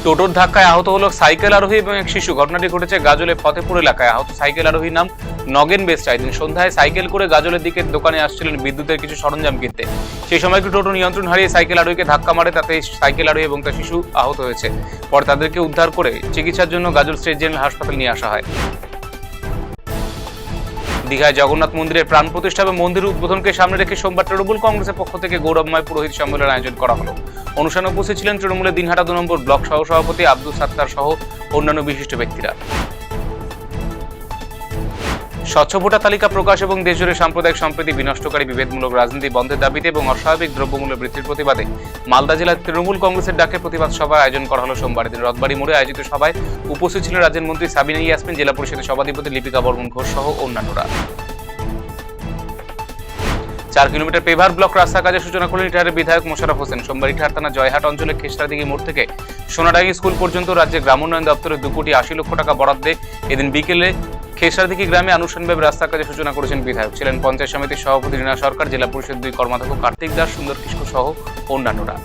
টোটোর ধাক্কায় আহত হলো সাইকেল আরোহী এবং এক শিশু। ঘটনাটি ঘটেছে গাজলে ফতেপুর এলাকায়। আহত সাইকেল আরোহীর নাম নগেন বেস্ট। দিন সন্ধ্যায় সাইকেল করে গাজলের দিকে দোকানে আসছিলেন বিদ্যুতের কিছু সরঞ্জাম কিনতে। সেই সময় টোটো নিয়ন্ত্রণ হারিয়ে সাইকেল আরোহীকে ধাক্কা মারে, তাতে সাইকেল আরোহী এবং তার শিশু আহত হয়েছে। পরে তাদেরকে উদ্ধার করে চিকিৎসার জন্য গাজল স্টেট জেনারেল হাসপাতালে নিয়ে আসা হয়। দীঘায় জগন্নাথ মন্দিরের প্রাণ প্রতিষ্ঠা এবং মন্দির উদ্বোধনকে সামনে রেখে সোমবার তৃণমূল কংগ্রেসের পক্ষ থেকে গৌরবময় পুরোহিত সম্মেলনের আয়োজন করা হলো। অনুষ্ঠানে উপস্থিত ছিলেন তৃণমূলের দিনহাটা 2 নম্বর ব্লক সহ সভাপতি আব্দুল সাত্তার সহ অন্যান্য বিশিষ্ট ব্যক্তিরা। স্বচ্ছ ভোটার তালিকা প্রকাশ এবং দেশজুড়ে সাম্প্রদায়িক সম্প্রীতি বিনষ্টকারী বিভেদমূলক রাজনীতি বন্ধের দাবিতে এবং অস্বাভাবিক দ্রব্যমূল্য বৃদ্ধির প্রতিবাদে মালদা জেলার তৃণমূল কংগ্রেসের ডাকে প্রতিবাদ সভার আয়োজন করা হলো সোমবার দিন। রথবাড়ি মোড়ে আয়োজিত সভায় উপস্থিত ছিলেন রাজ্যের মন্ত্রী সাবিনা ইয়াসমিন, জেলা পরিষদের সভাধিপতি লিপিকা বর্মন ঘোষ সহ অন্যান্যরা। 4 কিলোমিটার পেভার ব্লক রাস্তার কাজের সূচনা করলেন ইটাহারের বিধায়ক মোশাররফ হোসেন। সোমবার ইটাহার থানা জয়হাট অঞ্চলে খেসরাদিঘি মোড় থেকে সোনাডাঙ্গি স্কুল পর্যন্ত রাজ্যের গ্রামোন্নয়ন দপ্তরের 2,80,00,000 টাকা বরাদ্দে এদিন বিকেলে খেসরাদিঘি গ্রামে আনুষ্ঠানিকভাবে রাস্তার কাজের সূচনা করেছেন বিধায়ক। ছিলেন পঞ্চায়েত সমিতির সভাপতি রীনা সরকার, জেলা পরিষদ 2 কর্মাধ্যক্ষ কার্তিক দাস, সুন্দর কিস্কু সহ অন্যান্যরা।